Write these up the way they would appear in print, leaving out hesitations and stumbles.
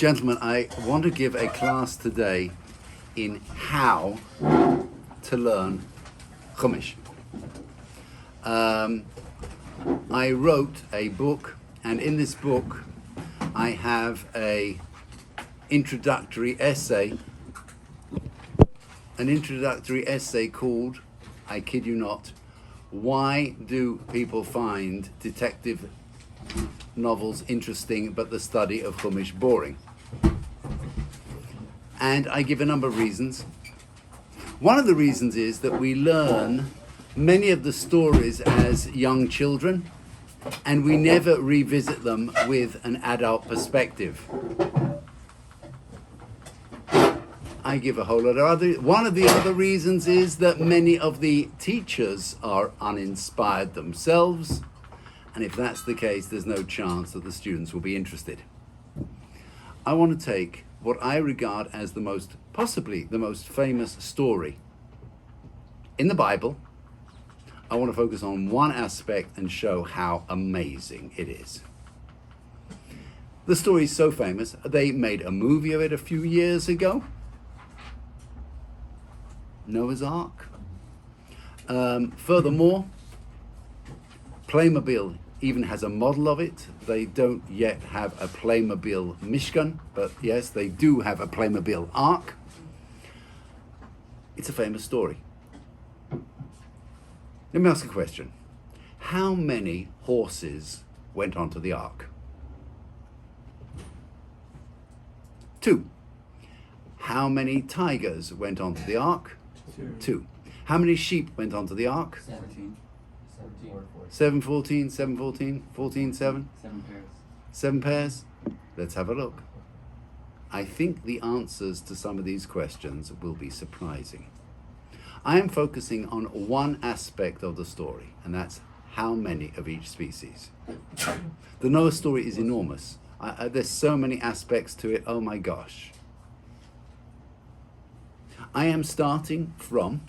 Gentlemen, I want to give a class today in how to learn Chumash. I wrote a book, and in this book I have an introductory essay called, I kid you not, Why Do People Find Detective Novels Interesting but the Study of Chumash Boring? And I give a number of reasons. One of the reasons is that we learn many of the stories as young children, and we never revisit them with an adult perspective. I give a whole lot of other. One of the other reasons is that many of the teachers are uninspired themselves, and if that's the case, there's no chance that the students will be interested. I want to take what I regard as possibly the most famous story in the Bible. I want to focus on one aspect and show how amazing it is. The story is so famous, they made a movie of it a few years ago. Noah's Ark. Furthermore, Playmobil even has a model of it. They don't yet have a Playmobil Mishkan, but yes, they do have a Playmobil Ark. It's a famous story. Let me ask a question. How many horses went onto the Ark? 2. How many tigers went onto the Ark? 2. How many sheep went onto the Ark? 17. 7, 14, 7, 14, 14, 7? 7 pairs. 7 pairs? Let's have a look. I think the answers to some of these questions will be surprising. I am focusing on one aspect of the story, and that's how many of each species. The Noah story is enormous. There's so many aspects to it, oh my gosh. I am starting from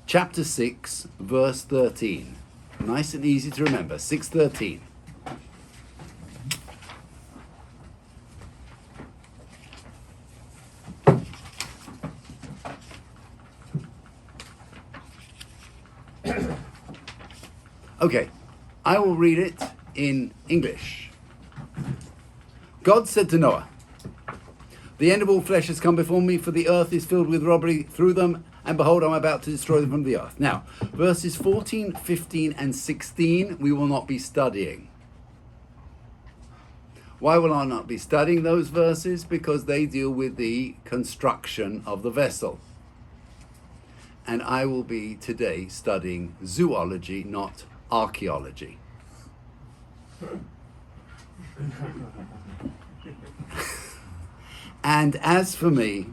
chapter 6, verse 13. Nice and easy to remember, 6:13. Okay, I will read it in English. God said to Noah, "The end of all flesh has come before me, for the earth is filled with robbery through them, and behold, I'm about to destroy them from the earth." Now, verses 14, 15, and 16 we will not be studying. Why will I not be studying those verses? Because they deal with the construction of the vessel. And I will be today studying zoology, not archaeology. And as for me,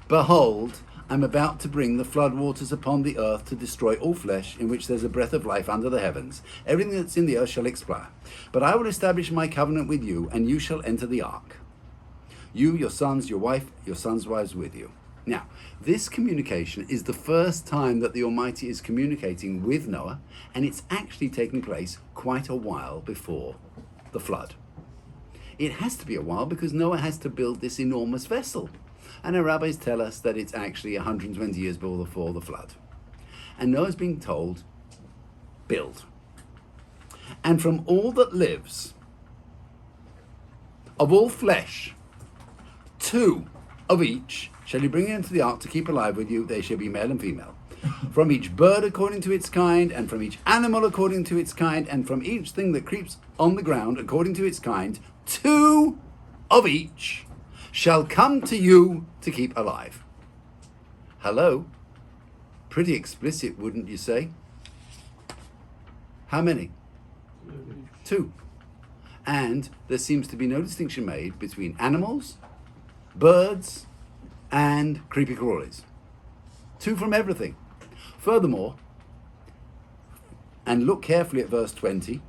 behold, I'm about to bring the flood waters upon the earth to destroy all flesh in which there's a breath of life under the heavens. Everything that's in the earth shall expire. But I will establish my covenant with you, and you shall enter the ark. You, your sons, your wife, your sons' wives with you. Now, this communication is the first time that the Almighty is communicating with Noah, and it's actually taking place quite a while before the flood. It has to be a while because Noah has to build this enormous vessel. And our rabbis tell us that it's actually 120 years before the flood. And Noah's being told, build. And from all that lives, of all flesh, 2 of each shall you bring into the ark to keep alive with you. They shall be male and female. From each bird according to its kind, and from each animal according to its kind, and from each thing that creeps on the ground according to its kind, 2 of each shall come to you to keep alive. Hello? Pretty explicit, wouldn't you say? How many? 2. And there seems to be no distinction made between animals, birds, and creepy crawlies. 2 from everything. Furthermore, and look carefully at verse 20,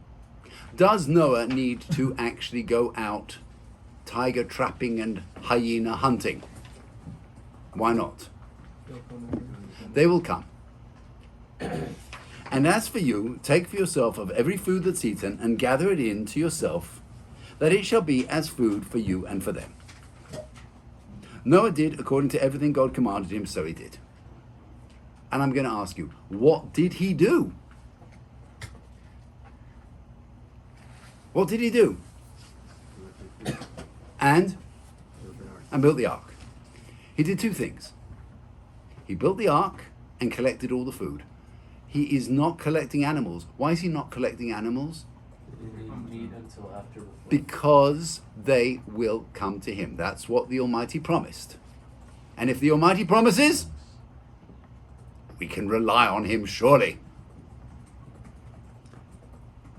does Noah need to actually go out tiger trapping and hyena hunting? Why not? They will come. And as for you, take for yourself of every food that's eaten, and gather it in to yourself, that it shall be as food for you and for them. Noah did according to everything God commanded him, so he did. And I'm going to ask you, what did he do? What did he do? And built the ark. He did two things. He built the ark and collected all the food. He is not collecting animals. Why is he not collecting animals? Need until after the flood. Because they will come to him. That's what the Almighty promised. And if the Almighty promises, we can rely on him surely.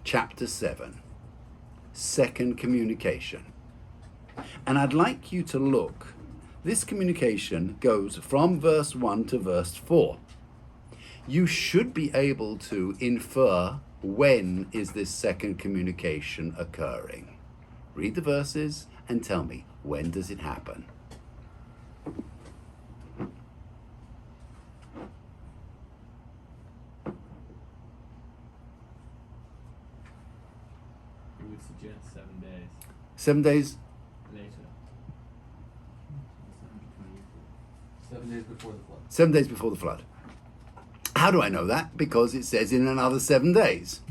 Chapter 7. Second communication. And I'd like you to look. This communication goes from verse 1 to verse 4. You should be able to infer when is this second communication occurring. Read the verses and tell me, when does it happen? We would suggest 7 days 7 days? later. 7 days before the flood. 7 days before the flood. How do I know that? Because it says in another 7 days.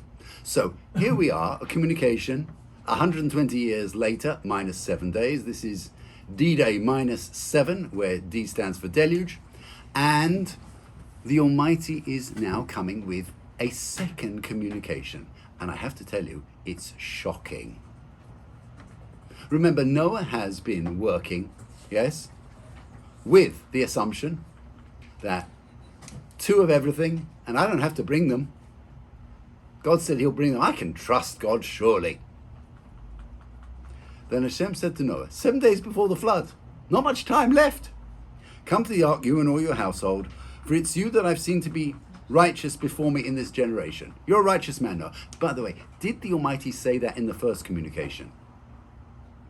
So here we are, a communication 120 years later, minus 7 days. This is D-Day minus 7, where D stands for deluge. And the Almighty is now coming with a second communication. And I have to tell you, it's shocking. Remember, Noah has been working, yes, with the assumption that 2 of everything, and I don't have to bring them. God said he'll bring them. I can trust God, surely. Then Hashem said to Noah, 7 days before the flood, not much time left. Come to the ark, you and all your household, for it's you that I've seen to be righteous before me in this generation. You're a righteous man, Noah. By the way, did the Almighty say that in the first communication?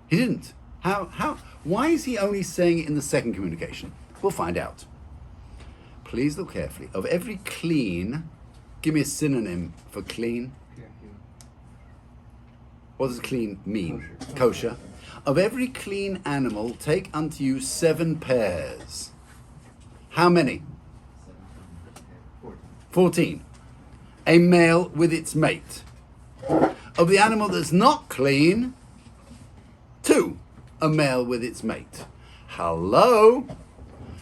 He didn't. How? Why is he only saying it in the second communication? We'll find out. Please look carefully. Of every clean, give me a synonym for clean. What does clean mean? Kosher. Of every clean animal, take unto you 7 pairs. How many? 14. A male with its mate. Of the animal that's not clean, 2. A male with its mate. Hello?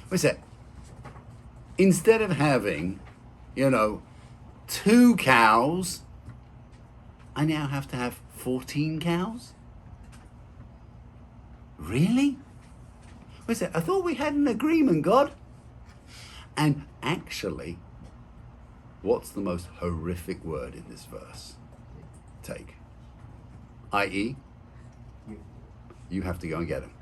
What's that? Instead of having, 2 cows, I now have to have 14 cows? Really? What's that? I thought we had an agreement, God. And actually, what's the most horrific word in this verse? Take. I.e., you have to go and get them.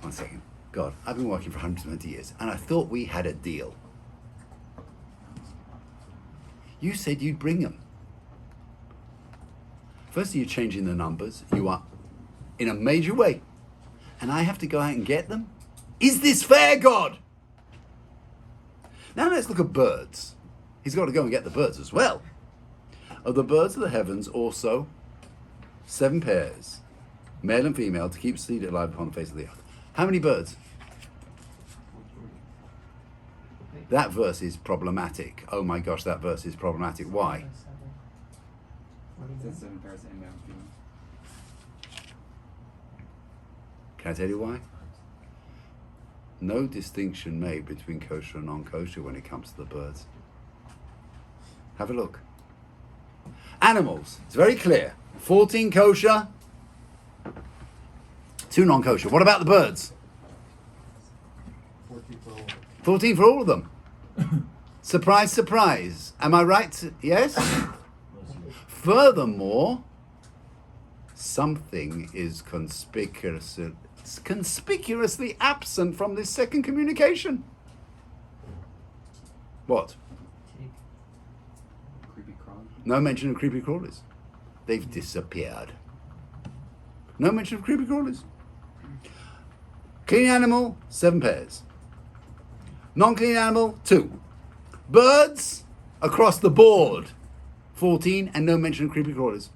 1 second. God, I've been working for 120 years, and I thought we had a deal. You said you'd bring them. Firstly, you're changing the numbers. You are in a major way. And I have to go out and get them? Is this fair, God? Now let's look at birds. He's got to go and get the birds as well. Of the birds of the heavens also 7 pairs, male and female, to keep seed alive upon the face of the earth. How many birds? That verse is problematic. Oh my gosh, that verse is problematic. Why? Can I tell you why? No distinction made between kosher and non-kosher when it comes to the birds. Have a look. Animals, it's very clear. 14 kosher, 2 non-kosher. What about the birds? 14 for all of them. Surprise, surprise. Am I right? Yes? Furthermore, something is conspicuously absent from this second communication. What? Creepy crawlers. No mention of creepy crawlers. They've disappeared. No mention of creepy crawlers. Clean animal, 7 pairs. Non-clean animal, 2. Birds, across the board, 14, and no mention of creepy crawlers.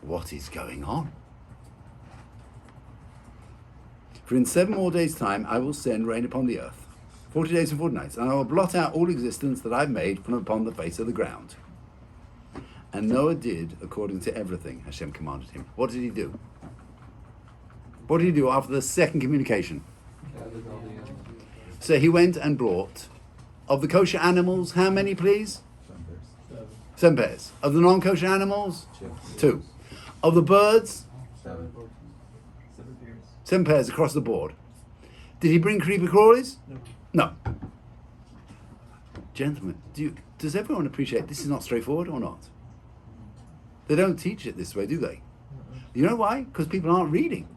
What is going on? For in 7 more days' time I will send rain upon the earth, 40 days and 40 nights, and I will blot out all existence that I've made from upon the face of the ground. And Noah did according to everything Hashem commanded him. What did he do? What did he do after the second communication? Gathered all the animals. So he went and brought, of the kosher animals, how many please? 7 pairs. Of the non-kosher animals? 2. Of the birds? 7 pairs. 7 pairs across the board. Did he bring creeper crawlies? No. Gentlemen, does everyone appreciate this is not straightforward or not? They don't teach it this way, do they? You know why? Because people aren't reading.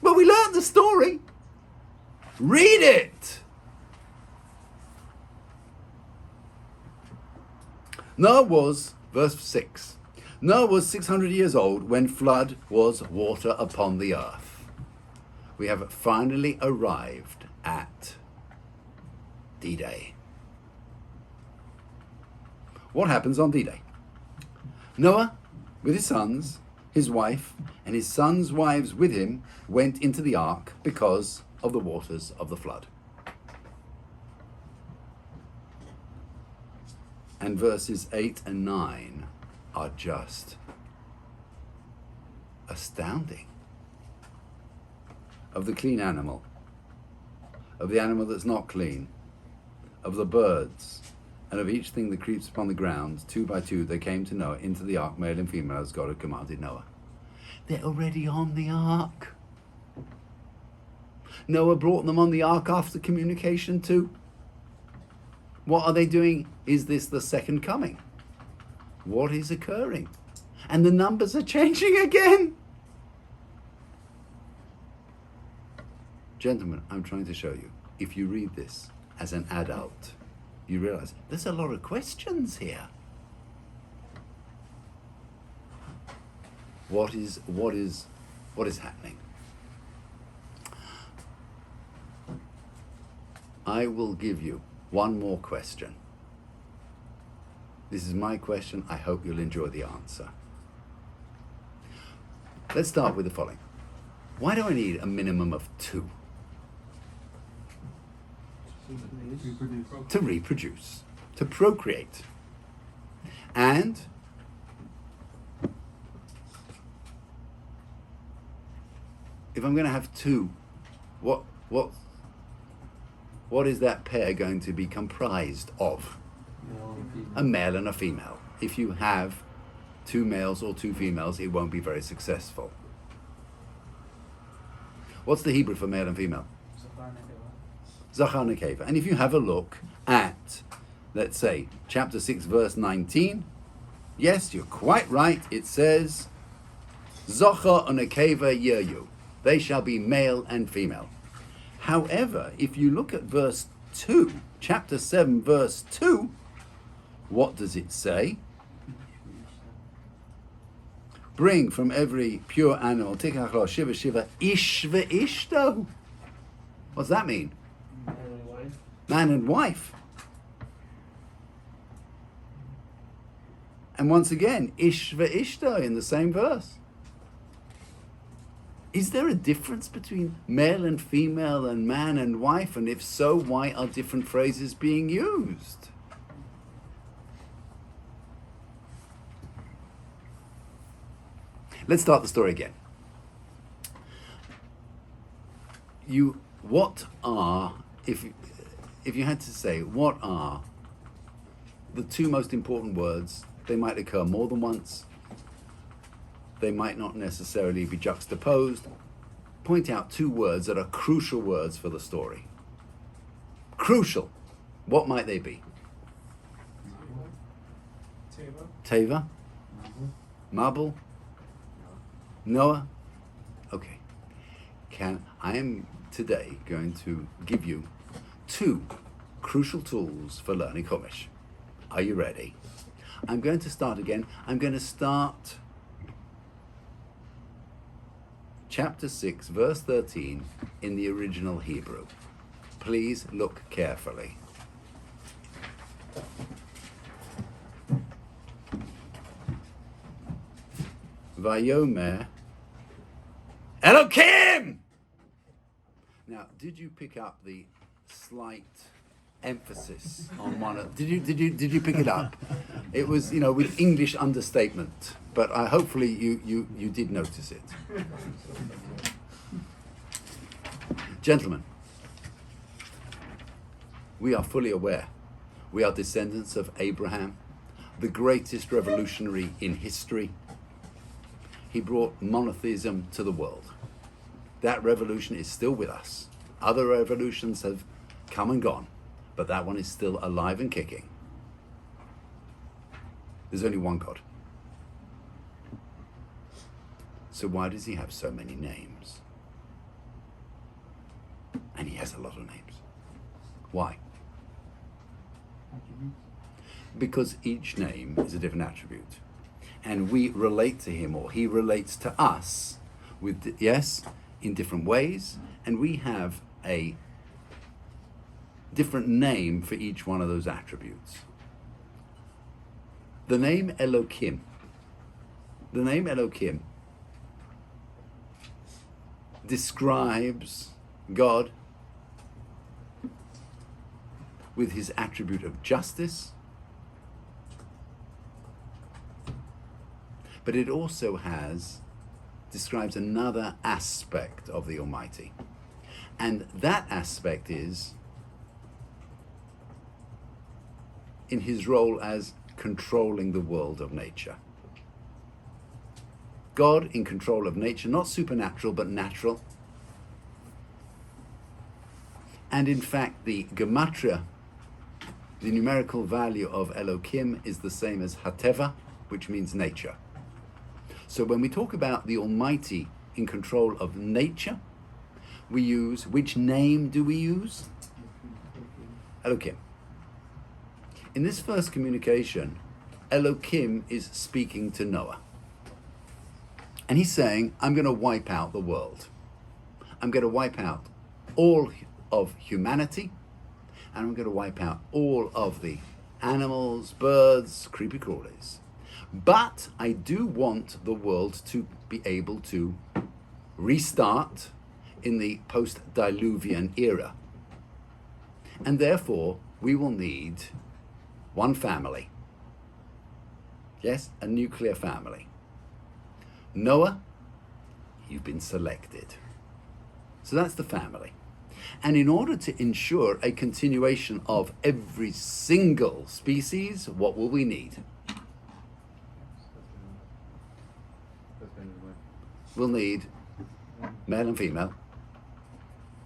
Well, we learned the story. Read it. Noah was, verse 6, Noah was 600 years old when flood was water upon the earth. We have finally arrived at D-Day. What happens on D-Day? Noah, with his sons, his wife, and his sons' wives with him, went into the ark because of the waters of the flood. And verses 8 and 9 are just astounding. Of the clean animal, of the animal that's not clean, of the birds, and of each thing that creeps upon the ground, 2 by 2, they came to Noah into the ark, male and female, as God had commanded Noah. They're already on the ark. Noah brought them on the ark after communication too. What are they doing? Is this the second coming? What is occurring? And the numbers are changing again. Gentlemen, I'm trying to show you, if you read this as an adult, you realize there's a lot of questions here. What is happening? I will give you one more question. This is my question. I hope you'll enjoy the answer. Let's start with the following. Why do I need a minimum of 2? To reproduce, to procreate. And if I'm going to have 2, what is that pair going to be comprised of? A male and a female. If you have 2 males or 2 females, it won't be very successful. What's the Hebrew for male and female? Zachar Nekeva. And if you have a look at, let's say, chapter 6, verse 19, yes, you're quite right. It says, Zachar and Nekeva yeru. They shall be male and female. However, if you look at verse 2, chapter 7, verse 2, what does it say? Bring from every pure animal, tikach lo shiva shiva, ish ve'ishto. What's that mean? Man and wife. And once again, ish ve'ishto in the same verse. Is there a difference between male and female and man and wife? And if so, why are different phrases being used? Let's start the story again. If you had to say, what are the 2 most important words? They might occur more than once. They might not necessarily be juxtaposed. Point out 2 words that are crucial words for the story. Crucial. What might they be? Teva? Mabul? Noah? Okay. I am today going to give you 2 crucial tools for learning Chumash. Are you ready? I'm going to start again. I'm going to start chapter 6, verse 13 in the original Hebrew. Please look carefully. Vayomer Elohim! Now, did you pick up the slight emphasis on one of, did you pick it up? It was, with English understatement, but hopefully you did notice it. Gentlemen, we are fully aware we are descendants of Abraham, the greatest revolutionary in history. He brought monotheism to the world. That revolution is still with us. Other revolutions have come and gone, but that one is still alive and kicking. There's only one God. So why does he have so many names? And he has a lot of names. Why? Because each name is a different attribute. And we relate to him, or he relates to us with, in different ways. And we have a different name for each one of those attributes. The name Elohim describes God with his attribute of justice, but it also describes another aspect of the Almighty. And that aspect is in his role as controlling the world of nature. God in control of nature, not supernatural, but natural. And in fact, the gematria, the numerical value of Elohim, is the same as Hateva, which means nature. So when we talk about the Almighty in control of nature, we use, which name do we use? Elohim. In this first communication, Elohim is speaking to Noah. And he's saying, I'm going to wipe out the world. I'm going to wipe out all of humanity, and I'm going to wipe out all of the animals, birds, creepy crawlies. But I do want the world to be able to restart in the post-diluvian era. And therefore, we will need one family. Yes, a nuclear family. Noah, you've been selected. So that's the family. And in order to ensure a continuation of every single species, what will we need? We'll need male and female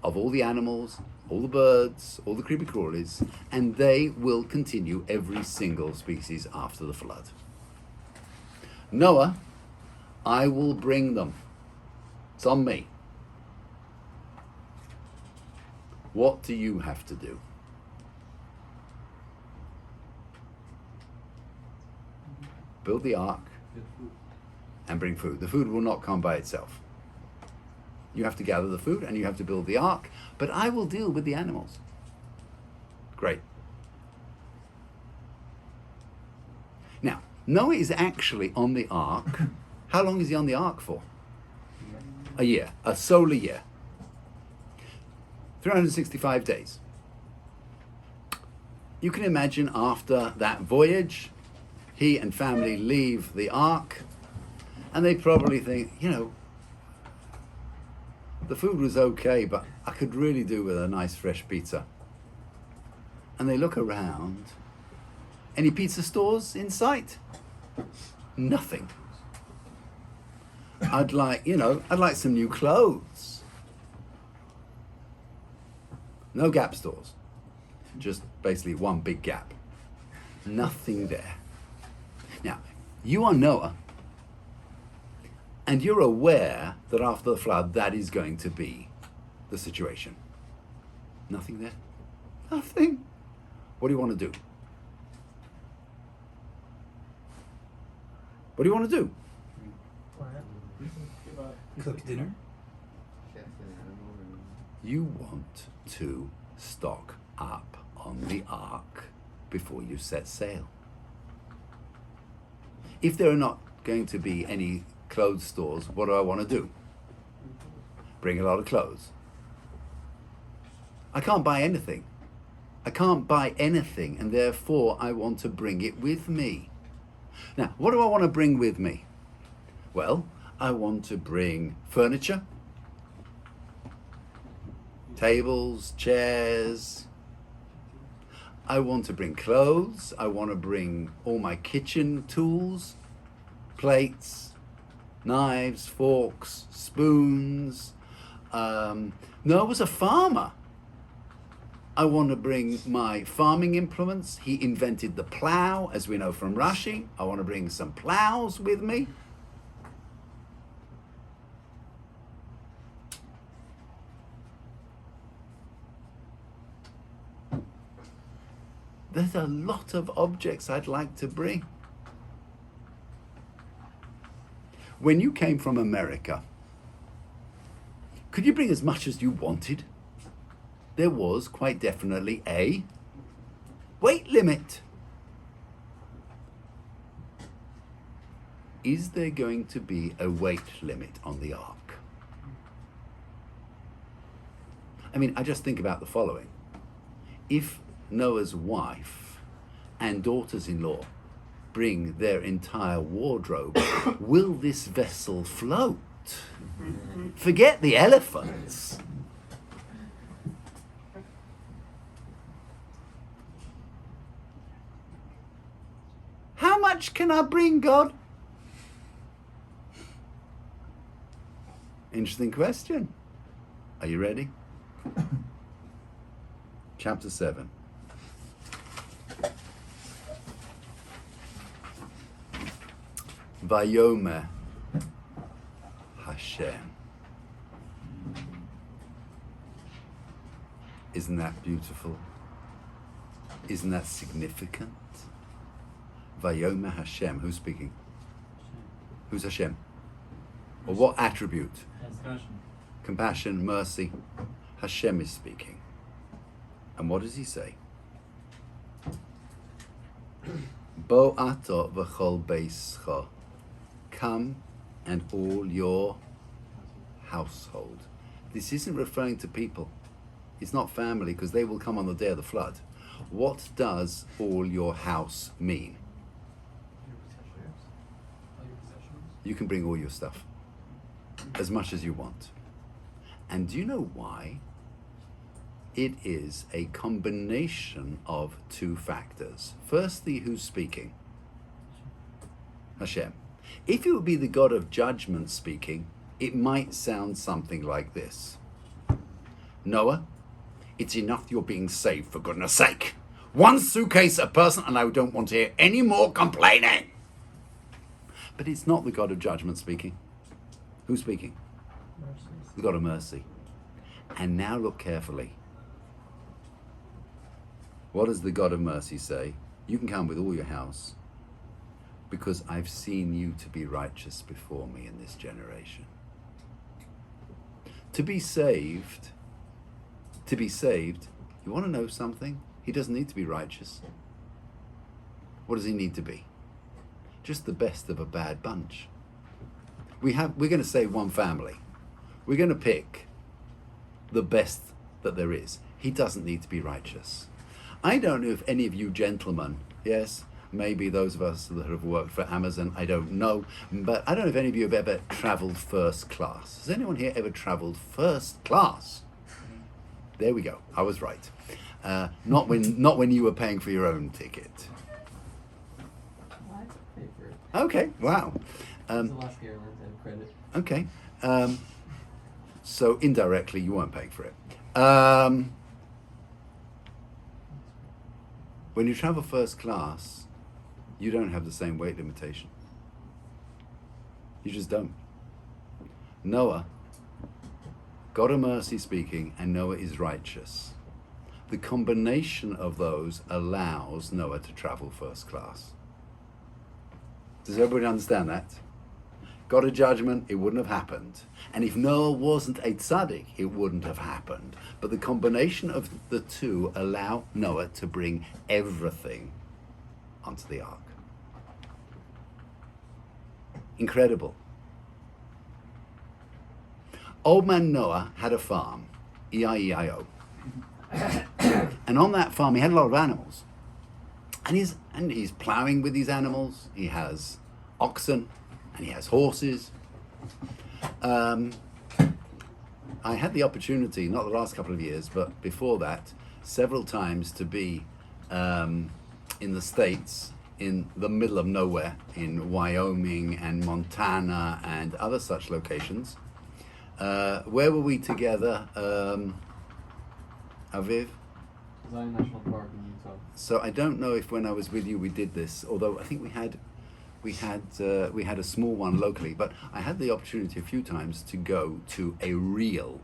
of all the animals, all the birds, all the creepy crawlies, and they will continue every single species after the flood. Noah, I will bring them. It's on me. What do you have to do? Build the ark and bring food. The food will not come by itself. You have to gather the food and you have to build the ark, but I will deal with the animals. Great. Now, Noah is actually on the ark. How long is he on the ark for? A year, a solar year. 365 days. You can imagine after that voyage, he and family leave the ark, and they probably think, the food was okay, but I could really do with a nice fresh pizza. And they look around. Any pizza stores in sight? Nothing. I'd like some new clothes. No Gap stores. Just basically one big Gap. Nothing there. Now, you are Noah, and you're aware that after the flood, that is going to be the situation. Nothing there? Nothing. What do you want to do? What do you want to do? Cook dinner? You want to stock up on the ark before you set sail. If there are not going to be any clothes stores, what do I want to do? Bring a lot of clothes. I can't buy anything. I can't buy anything, and therefore I want to bring it with me. Now, what do I want to bring with me? Well, I want to bring furniture, tables, chairs. I want to bring clothes. I want to bring all my kitchen tools, plates, knives, forks, spoons. Noah was a farmer. I want to bring my farming implements. He invented the plow, as we know from Rashi. I want to bring some plows with me. There's a lot of objects I'd like to bring. When you came from America, could you bring as much as you wanted? There was quite definitely a weight limit. Is there going to be a weight limit on the ark? I mean, I just think about the following. If Noah's wife and daughters-in-law bring their entire wardrobe, will this vessel float? Forget the elephants. How much can I bring, God? Interesting question. Are you ready? Chapter 7. Vayomer Hashem. Isn't that beautiful? Isn't that significant? Vayomer Hashem. Who's speaking? Who's Hashem? Or what attribute? Compassion. Compassion, mercy. Hashem is speaking. And what does he say? Bo ato v'chol beischa. Come and all your household. This isn't referring to people. It's not family, because they will come on the day of the flood. What does all your house mean? You can bring all your stuff, as much as you want. And do you know why? It is a combination of two factors. Firstly, who's speaking? Hashem. If it would be the God of judgment speaking, it might sound something like this. Noah, it's enough you're being saved, for goodness sake. One suitcase a person, and I don't want to hear any more complaining. But it's not the God of judgment speaking. Who's speaking? Mercy. The God of mercy. And now look carefully. What does the God of mercy say? You can come with all your house, because I've seen you to be righteous before me in this generation. To be saved, you want to know something? He doesn't need to be righteous. What does he need to be? Just the best of a bad bunch. We're going to save one family. We're going to pick the best that there is. He doesn't need to be righteous. I don't know if any of you gentlemen, yes, maybe those of us that have worked for Amazon, I don't know, but I don't know if any of you have ever traveled first class. Has anyone here ever traveled first class? There we go. I was right. Not when you were paying for your own ticket. I paid for it. Okay. Wow. It's the last airline to have credit. Okay. So indirectly, you weren't paying for it. When you travel first class, you don't have the same weight limitation. You just don't. Noah, God of mercy speaking, and Noah is righteous. The combination of those allows Noah to travel first class. Does everybody understand that? God of judgment, it wouldn't have happened. And if Noah wasn't a tzaddik, it wouldn't have happened. But the combination of the two allow Noah to bring everything onto the ark. Incredible. Old man Noah had a farm, E-I-E-I-O. And on that farm, he had a lot of animals. And he's plowing with these animals. He has oxen, and he has horses. I had the opportunity, not the last couple of years, but before that, several times to be in the States, in the middle of nowhere, in Wyoming and Montana and other such locations. Where were we together, Aviv? Zion National Park in Utah. So I don't know if when I was with you we did this, although I think we had a small one locally, but I had the opportunity a few times to go to a real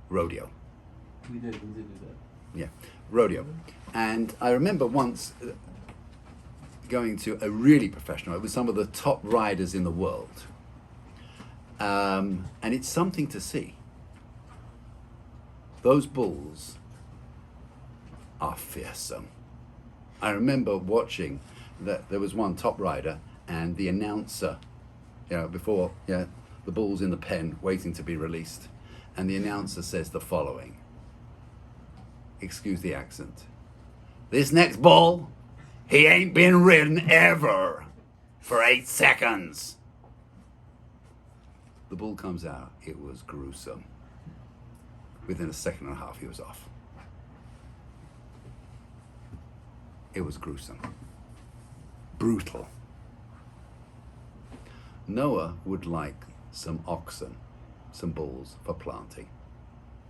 rodeo. We did do that. Yeah, rodeo. And I remember once going to a really professional, it was some of the top riders in the world. And it's something to see. Those bulls are fearsome. I remember watching that there was one top rider and the announcer, before, the bull's in the pen waiting to be released. And the announcer says the following, excuse the accent, "This next bull, he ain't been ridden ever for 8 seconds." The bull comes out, it was gruesome. Within a second and a half, he was off. It was gruesome. Brutal. Noah would like some oxen, some bulls for planting,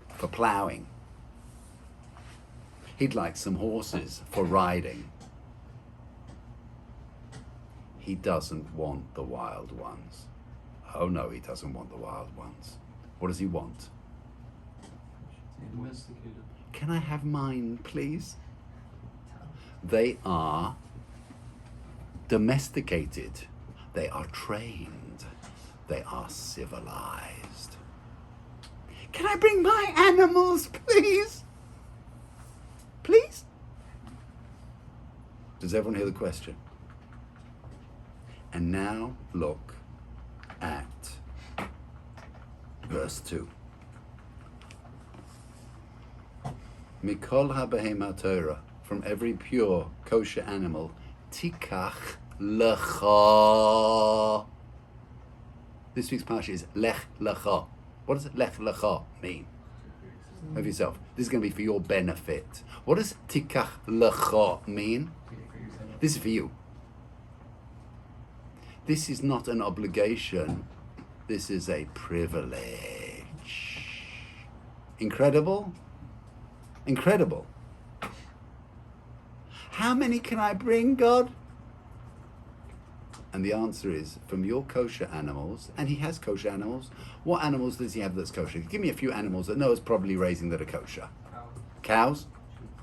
for plowing. He'd like some horses for riding. He doesn't want the wild ones. Oh no, he doesn't want the wild ones. What does he want? Domesticated. Can I have mine, please? They are domesticated. They are trained. They are civilized. Can I bring my animals, please? Please? Does everyone hear the question? And now look at verse 2. Mikol ha-behema Torah, from every pure kosher animal, tikach lecha. This week's parsha is lech lecha. What does lech lecha mean? Of yourself. This is going to be for your benefit. What does tikach lecha mean? This is for you. This is not an obligation. This is a privilege. Incredible? Incredible. How many can I bring, God? And the answer is, from your kosher animals, and he has kosher animals. What animals does he have that's kosher? Give me a few animals that Noah's probably raising that are kosher. Cows,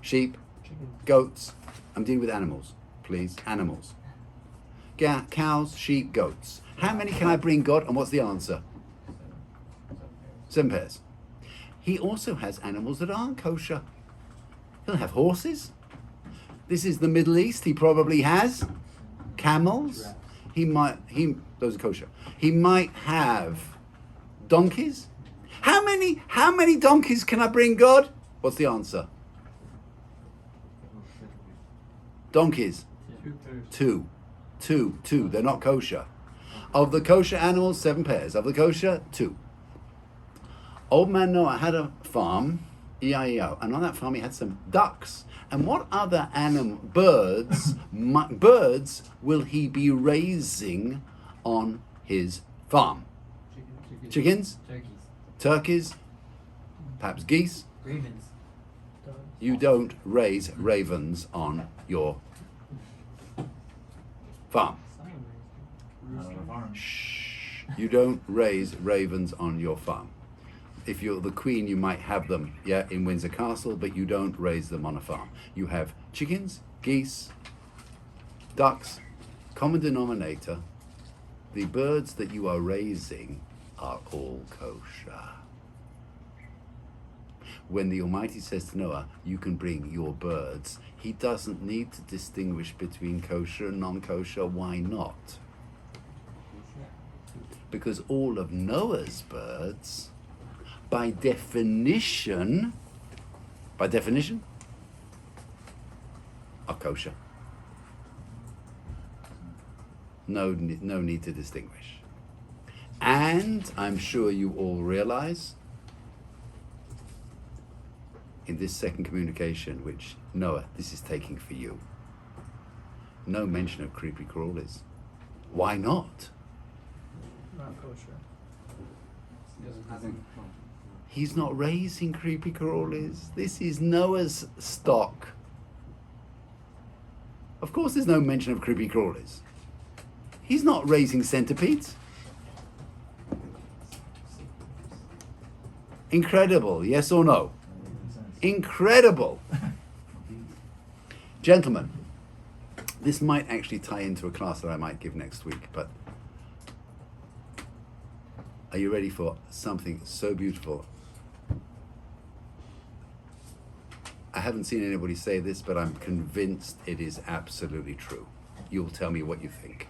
sheep, goats. I'm dealing with animals, please. Animals. Cows, sheep, goats. How many can I bring, God? And what's the answer? 7 pairs. He also has animals that aren't kosher. He'll have horses. This is the Middle East. He probably has camels. Those are kosher. He might have donkeys. How many donkeys can I bring, God? What's the answer? Donkeys. 2. 2. They're not kosher. Of the kosher animals, 7 pairs. Of the kosher, 2. Old man Noah had a farm, E-I-E-O, and on that farm he had some ducks. And what other birds will he be raising on his farm? Chickens? Turkeys? Perhaps geese? Ravens. You don't raise ravens on your farm. Shh. You don't raise ravens on your farm. If you're the queen, you might have them, in Windsor Castle, but you don't raise them on a farm. You have chickens, geese, ducks. Common denominator, the birds that you are raising are all kosher. When the Almighty says to Noah, you can bring your birds, he doesn't need to distinguish between kosher and non-kosher. Why not? Because all of Noah's birds by definition, are kosher. No need to distinguish. And I'm sure you all realize in this second communication, which Noah, this is taking for you, no mention of creepy crawlies. Why not? Not kosher. He's not raising creepy crawlies. This is Noah's stock. Of course there's no mention of creepy crawlies. He's not raising centipedes. Incredible, yes or no? Incredible. Gentlemen, this might actually tie into a class that I might give next week, but are you ready for something so beautiful? I haven't seen anybody say this, but I'm convinced it is absolutely true. You'll tell me what you think.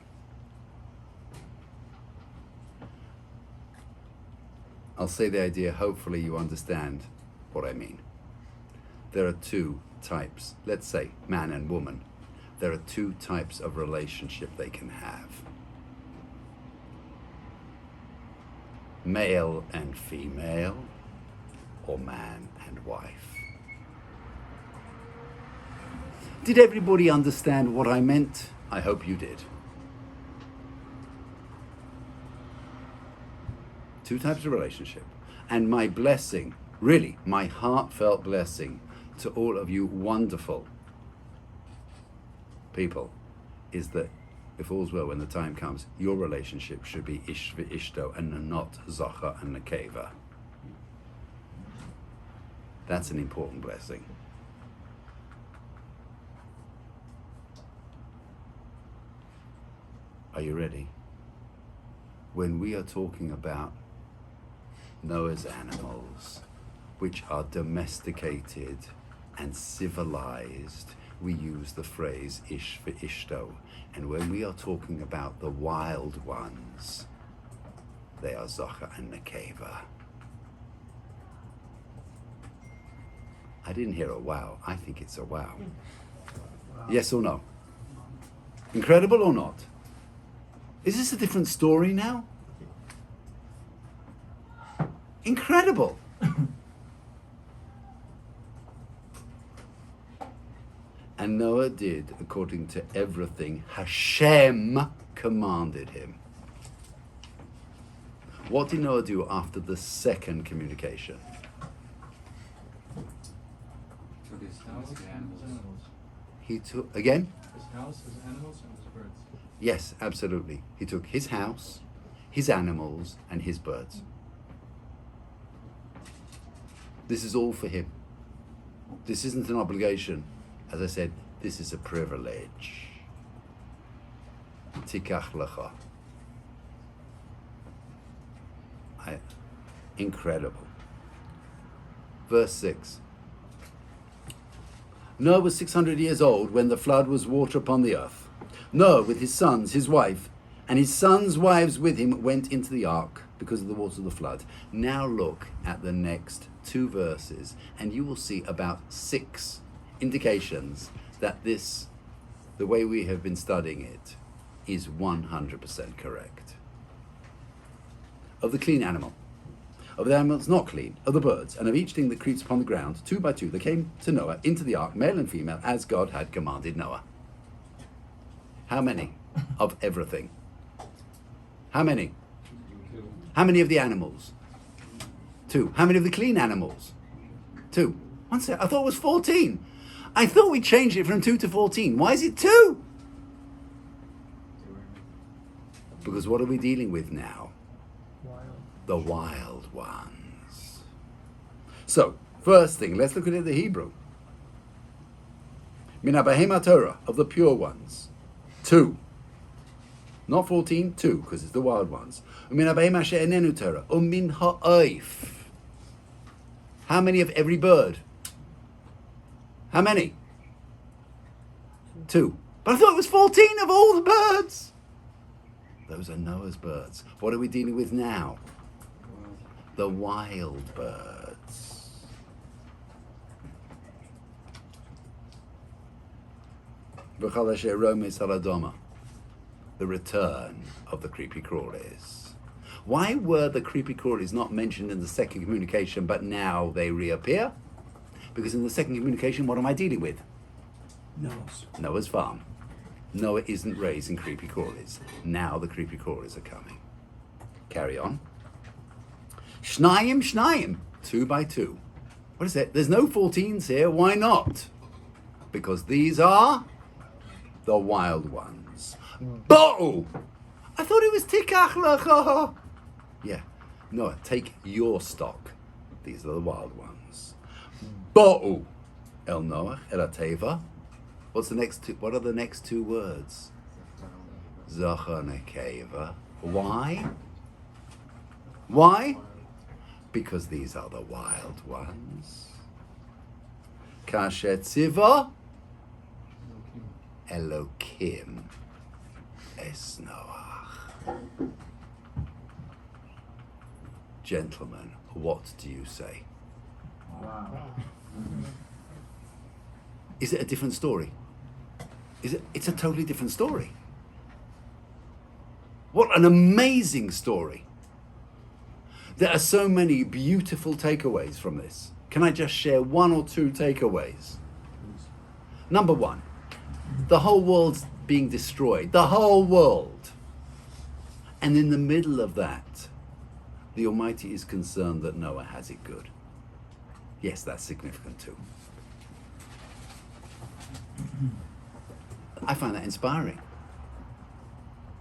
I'll say the idea, hopefully you understand what I mean. There are two types, let's say man and woman. There are two types of relationship they can have. Male and female, or man and wife. Did everybody understand what I meant? I hope you did. Two types of relationship. And my blessing, really, my heartfelt blessing to all of you wonderful people is that if all's well, when the time comes, your relationship should be ish v'ishto and not zacha and nekeva. That's an important blessing. Are you ready? When we are talking about Noah's animals, which are domesticated and civilized, we use the phrase ish v'ishto. And when we are talking about the wild ones, they are Zocha and Nekeva. I didn't hear a wow. I think it's a wow. Yes or no? Incredible or not? Is this a different story now? Incredible. And Noah did according to everything Hashem commanded him. What did Noah do after the second communication? Took his house, his animals. He took, again? His house, his animals, and his birds. Yes, absolutely. He took his house, his animals, and his birds. This is all for him. This isn't an obligation. As I said, this is a privilege. Tikach lecha. Incredible. Verse 6. Noah was 600 years old when the flood was water upon the earth. Noah with his sons, his wife, and his sons' wives with him went into the ark because of the waters of the flood. Now look at the next two verses and you will see about 6 indications that this, the way we have been studying it, is 100% correct. Of the clean animal, of the animals not clean, of the birds, and of each thing that creeps upon the ground, 2 by 2, they came to Noah into the ark, male and female, as God had commanded Noah. How many of everything? How many? 2. How many of the animals? 2. How many of the clean animals? 2. One sec, I thought it was 14. I thought we changed it from 2 to 14. Why is it 2? Because what are we dealing with now? Wild. The wild ones. So, first thing, let's look at it in the Hebrew. Min habahema Torah, of the pure ones. 2. Not 14, 2, because it's the wild ones. Min habahema she'enenu Torah, min ha'oif. How many of every bird? How many? 2. But I thought it was 14 of all the birds. Those are Noah's birds. What are we dealing with now? the wild birds. V'chol asher romes al adoma, the return of the creepy crawlies. Why were the creepy crawlies not mentioned in the second communication, but now they reappear? Because in the second communication, what am I dealing with? Noah's farm. Noah isn't raising creepy crawlies. Now the creepy crawlies are coming. Carry on. Shnayim, shnayim, 2 by 2. What is it? There's no 14s here. Why not? Because these are the wild ones. Bo'u! I thought it was tikach lecha. Yeah. Noah, take your stock. These are the wild ones. Bo'u el Noach el ateva. What's the next two? What are the next two words? Zachar nekeva. Why? Why? Because these are the wild ones. Kasher tziva Elokim es Noach. Gentlemen, what do you say? Wow. Is it a different story? It's a totally different story. What an amazing story. There are so many beautiful takeaways from this. Can I just share one or two takeaways? Number one, the whole world's being destroyed. The whole world. And in the middle of that, the Almighty is concerned that Noah has it good. Yes, that's significant too. I find that inspiring.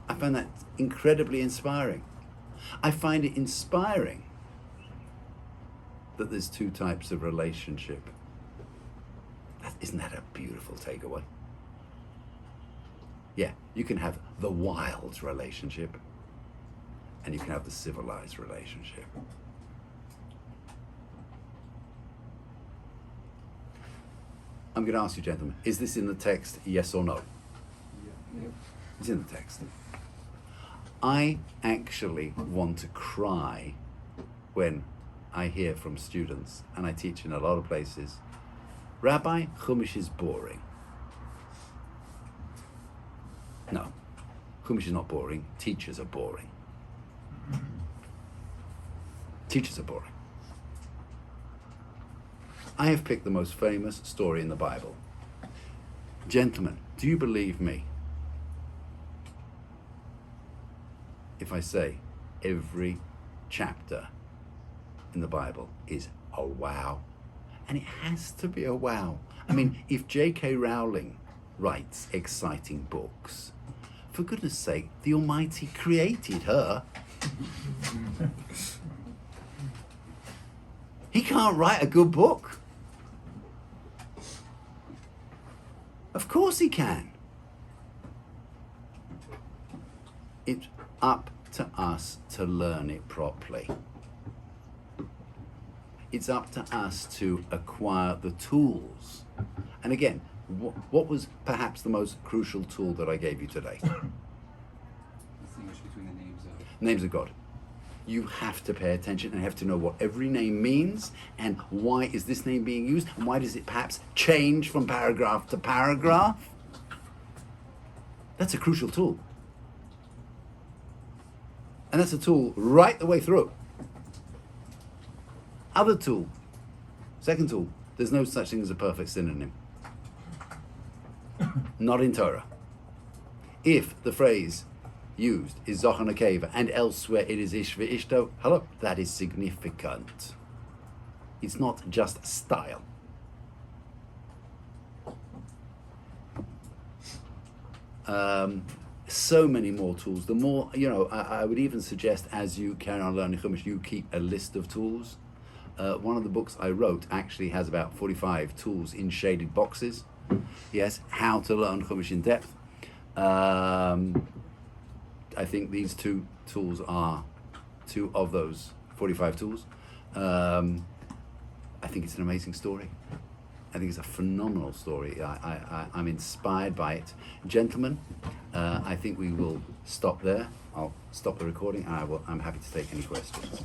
I find that incredibly inspiring. I find it inspiring that there's two types of relationship. Isn't that a beautiful takeaway? Yeah, you can have the wild relationship and you can have the civilized relationship. I'm going to ask you, gentlemen, is this in the text, yes or no? Yeah. It's in the text. I actually want to cry when I hear from students, and I teach in a lot of places, Rabbi, Chumash is boring. No, Chumash is not boring. Teachers are boring. Teachers are boring. I have picked the most famous story in the Bible. Gentlemen, do you believe me if I say every chapter in the Bible is a wow? And it has to be a wow. I mean, if J.K. Rowling writes exciting books, for goodness sake, the Almighty created her. He can't write a good book. Of course he can. It's up to us to learn it properly. It's up to us to acquire the tools. And again, what was perhaps the most crucial tool that I gave you today? Distinguish between the names of. Names of God. You have to pay attention and have to know what every name means and why is this name being used and why does it perhaps change from paragraph to paragraph. That's a crucial tool. And that's a tool right the way through. Other tool, second tool, there's no such thing as a perfect synonym. Not in Torah. If the phrase used is Zochar Nekeva and elsewhere it is Ish ve'ishto, hello, that is significant. It's not just style. So many more tools. The more, I would even suggest as you carry on learning Chumash, you keep a list of tools. One of the books I wrote actually has about 45 tools in shaded boxes. Yes, how to learn Chumash in depth. I think these two tools are two of those 45 tools. I think it's an amazing story. I think it's a phenomenal story. I'm inspired by it. Gentlemen, I think we will stop there. I'll stop the recording and I'm happy to take any questions.